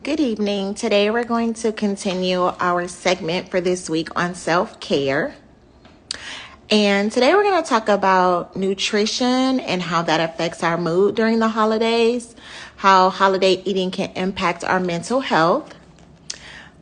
Good evening. Today we're going to continue our segment for this week on self-care. And today we're going to talk about nutrition and how that affects our mood during the holidays, how holiday eating can impact our mental health.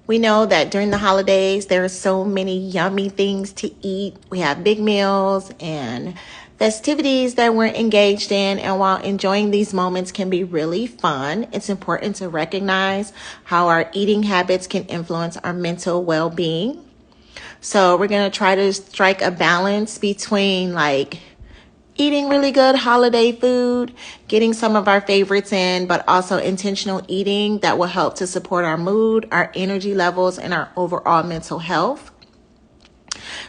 We know that during the holidays, there are so many yummy things to eat. We have big meals and festivities that we're engaged in. And while enjoying these moments can be really fun, it's important to recognize how our eating habits can influence our mental well-being. So we're going to try to strike a balance between eating really good holiday food, getting some of our favorites in, but also intentional eating that will help to support our mood, our energy levels, and our overall mental health.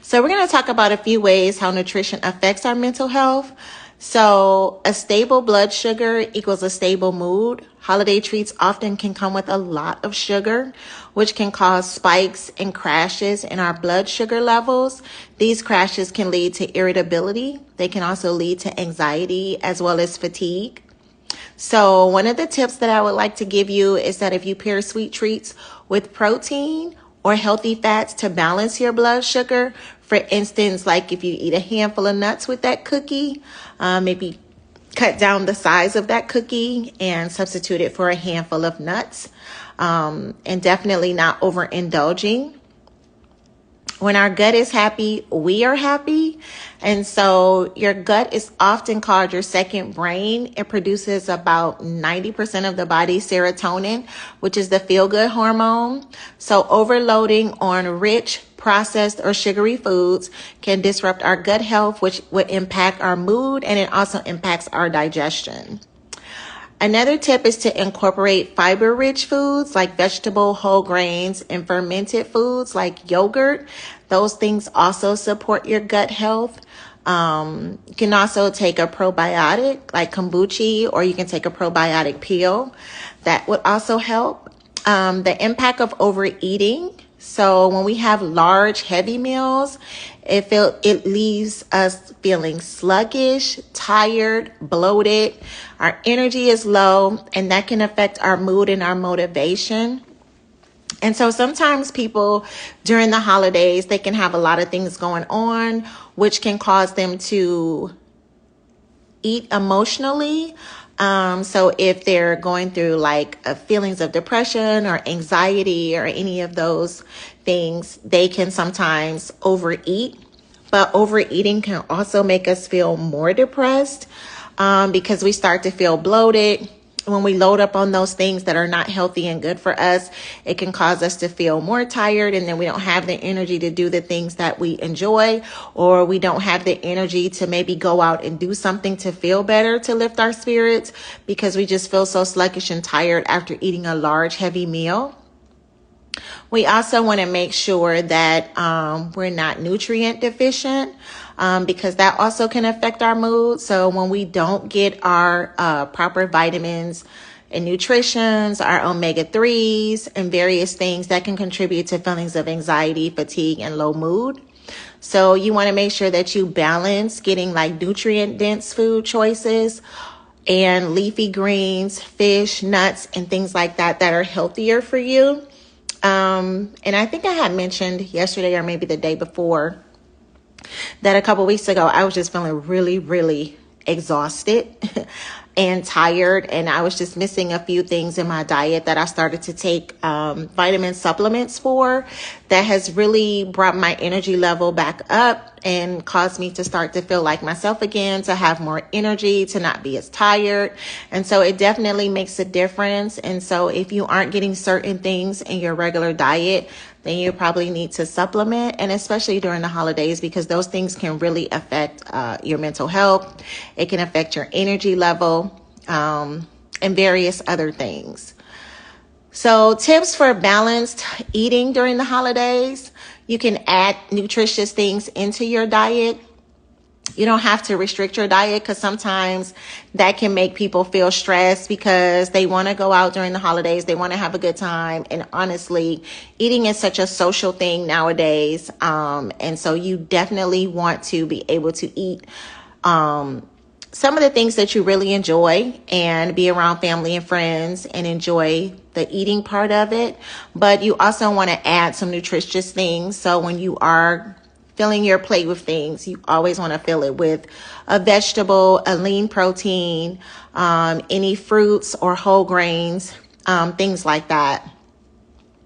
So we're going to talk about a few ways how nutrition affects our mental health. So a stable blood sugar equals a stable mood. Holiday treats often can come with a lot of sugar, which can cause spikes and crashes in our blood sugar levels. These crashes can lead to irritability. They can also lead to anxiety as well as fatigue. So one of the tips that I would like to give you is that if you pair sweet treats with protein or healthy fats to balance your blood sugar, for instance, like if you eat a handful of nuts with that cookie, maybe cut down the size of that cookie and substitute it for a handful of nuts, and definitely not overindulging. When our gut is happy, we are happy. And so your gut is often called your second brain. It produces about 90% of the body's serotonin, which is the feel-good hormone. So overloading on rich, processed, or sugary foods can disrupt our gut health, which would impact our mood, and it also impacts our digestion. Another tip is to incorporate fiber-rich foods like vegetable, whole grains, and fermented foods like yogurt. Those things also support your gut health. You can also take a probiotic like kombucha, or you can take a probiotic pill. That would also help. The impact of overeating. So when we have large, heavy meals, it leaves us feeling sluggish, tired, bloated. Our energy is low, and that can affect our mood and our motivation. And so sometimes people during the holidays, they can have a lot of things going on, which can cause them to eat emotionally. So if they're going through feelings of depression or anxiety or any of those things, they can sometimes overeat. But overeating can also make us feel more depressed because we start to feel bloated. When we load up on those things that are not healthy and good for us, it can cause us to feel more tired, and then we don't have the energy to do the things that we enjoy, or we don't have the energy to maybe go out and do something to feel better, to lift our spirits, because we just feel so sluggish and tired after eating a large, heavy meal. We also want to make sure that we're not nutrient deficient, because that also can affect our mood. So when we don't get our proper vitamins and nutritions, our omega-3s and various things that can contribute to feelings of anxiety, fatigue, and low mood. So you want to make sure that you balance getting nutrient-dense food choices and leafy greens, fish, nuts, and things like that that are healthier for you. And I think I had mentioned yesterday or maybe the day before that a couple weeks ago, I was just feeling really, really exhausted and tired. And I was just missing a few things in my diet that I started to take vitamin supplements for, that has really brought my energy level back up and caused me to start to feel like myself again, to have more energy, to not be as tired. And so it definitely makes a difference. And so if you aren't getting certain things in your regular diet, then you probably need to supplement, and especially during the holidays, because those things can really affect your mental health. It can affect your energy level and various other things. So tips for balanced eating during the holidays: you can add nutritious things into your diet. You don't have to restrict your diet, because sometimes that can make people feel stressed because they want to go out during the holidays. They want to have a good time. And honestly, eating is such a social thing nowadays. And so you definitely want to be able to eat some of the things that you really enjoy and be around family and friends and enjoy the eating part of it. But you also want to add some nutritious things. So when you are filling your plate with things, you always want to fill it with a vegetable, a lean protein, any fruits or whole grains, things like that.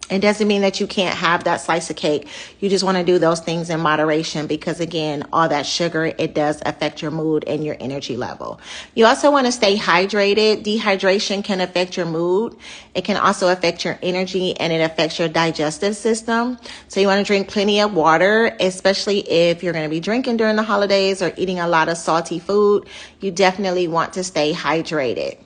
It doesn't mean that you can't have that slice of cake. You just want to do those things in moderation because, again, all that sugar, it does affect your mood and your energy level. You also want to stay hydrated. Dehydration can affect your mood. It can also affect your energy, and it affects your digestive system. So you want to drink plenty of water, especially if you're going to be drinking during the holidays or eating a lot of salty food. You definitely want to stay hydrated.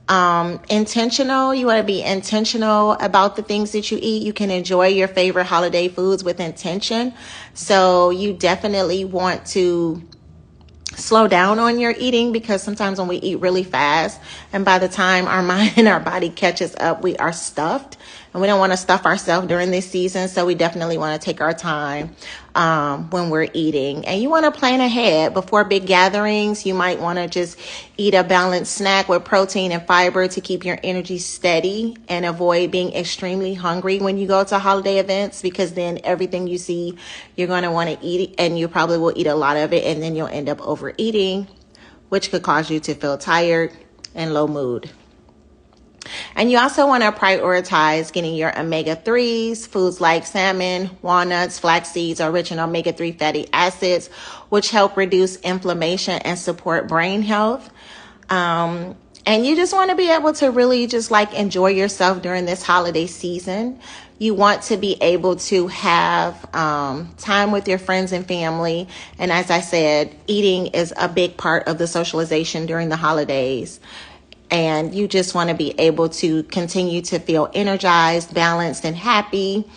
Intentional. You want to be intentional about the things that you eat. You can enjoy your favorite holiday foods with intention. So you definitely want to slow down on your eating, because sometimes when we eat really fast and by the time our mind and our body catches up, we are stuffed, and we don't want to stuff ourselves during this season. So we definitely want to take our time when we're eating, and you want to plan ahead. Before big gatherings, you might want to just eat a balanced snack with protein and fiber to keep your energy steady and avoid being extremely hungry when you go to holiday events, because then everything you see, you're going to want to eat, and you probably will eat a lot of it, and then you'll end up overeating, which could cause you to feel tired and low mood. And you also want to prioritize getting your omega-3s. Foods like salmon, walnuts, flax seeds are rich in omega-3 fatty acids, which help reduce inflammation and support brain health. And you just want to be able to really just enjoy yourself during this holiday season. You want to be able to have time with your friends and family. And as I said, eating is a big part of the socialization during the holidays. And you just want to be able to continue to feel energized, balanced, and happy.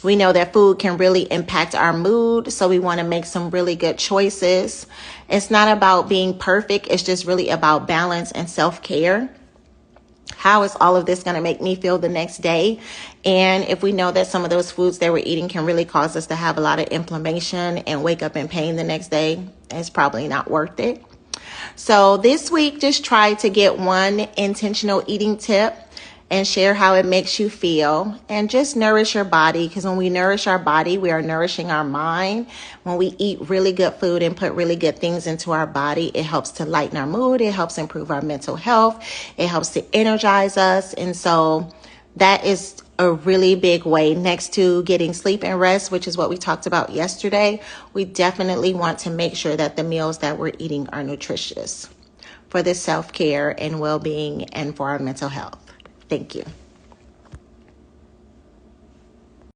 We know that food can really impact our mood, so we want to make some really good choices. It's not about being perfect. It's just really about balance and self-care. How is all of this going to make me feel the next day? And if we know that some of those foods that we're eating can really cause us to have a lot of inflammation and wake up in pain the next day, it's probably not worth it. So this week, just try to get one intentional eating tip and share how it makes you feel, and just nourish your body, because when we nourish our body, we are nourishing our mind. When we eat really good food and put really good things into our body, it helps to lighten our mood. It helps improve our mental health. It helps to energize us. And so that is a really big way. Next to getting sleep and rest, which is what we talked about yesterday, we definitely want to make sure that the meals that we're eating are nutritious for the self-care and well-being and for our mental health. Thank you.